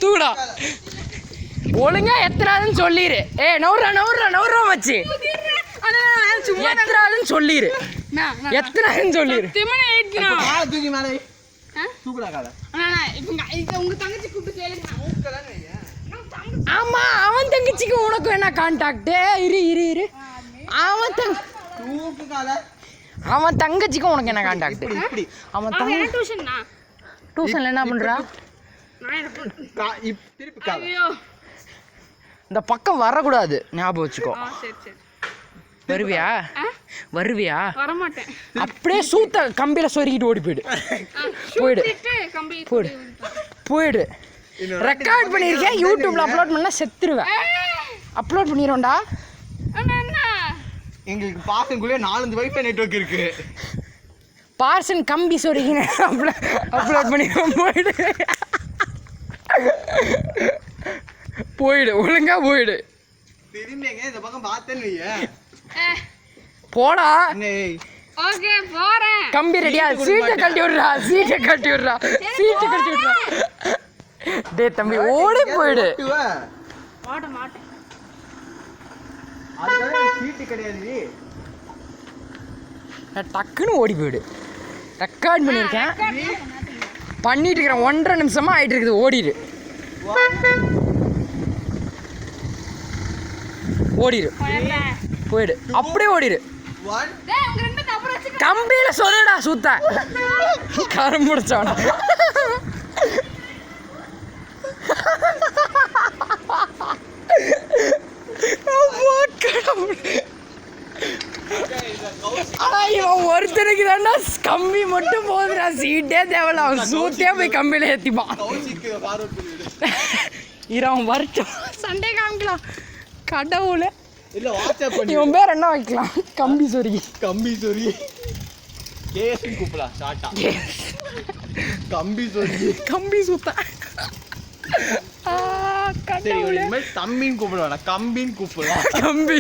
தூடா ஒழுங்கா எத்தனாதுன்னு சொல்லிரு. நவுறா மச்சி எத்தனாதுன்னு சொல்லிரு. எத்தனாதுன்னு சொல்லிரு. ஆமா அவன் தங்கச்சிக்கு உனக்கு என்ன கான்டாக்ட்? இரு அவன் தங்கச்சிக்கு உனக்கு என்ன கான்டாக்ட்? அவன் டியூஷன்ல என்ன பண்றா? இந்த பக்கம் வரக்கூடாது, ஞாபகம் வச்சுக்கோ. வருவியா? வரமாட்டேன். அப்படியே சூத்த கம்பியில சொருகிட்டு ஓடி போயிடு. ரெக்கார்ட் பண்ணிருக்கேன், யூடியூப்ல அப்லோட் பண்ணா செத்துருவேன். அப்லோட் பண்ணிடுவோம்டா. எங்களுக்கு பாசனுக்குள்ளே 4-5 வைஃபை நெட்வொர்க் இருக்கு. பார்சன் கம்பி சொருகின அப்லோட் பண்ணிடுவோம். போயிடு ஒழுங்கா போயிடு. திரும்பிங்க இந்த பக்கம் பார்த்தேன்னு போடா. ஓகே போறேன். கம்பி ரெடியா? சீட்டை கட்டி விடுறா. டேய் தம்பி ஓடி போயிடு. ஓட மாட்டேன். அதுல சீட் கிடையாது. டக்குன்னு ஓடி போயிடு. ரெக்கார்ட் பண்ணிருக்கேன், பண்ணிட்டு இருக்கிறேன். 1.5 நிமிஷமா ஆயிட்டு இருக்குது. ஓடிடு. போயிடு. அப்படியே ஓடிடு. கம்பியில சொல்லுடா சூத்த கரம் முடிச்சவன. இவன் ஒருத்தனுக்கு தானே கம்பி மட்டும் போதுடா, சீட்டே தேவையில்ல. அவன் சூத்தே போய் கம்பியில ஏத்திப்பான். அவன் வரட்டும், சண்டே காமிக்கலாம். கடவுளே, இவன் பேர் என்ன வைக்கலாம்? கம்பி சொருகி கேஸ்னு கூப்பிடலாம். ஷார்ட்டா கம்பி சுத்த. சரி, இனிமேல் தம்பின்னு கூப்பிடுவானா? கம்பின்னு கூப்பிடலாம். கம்பி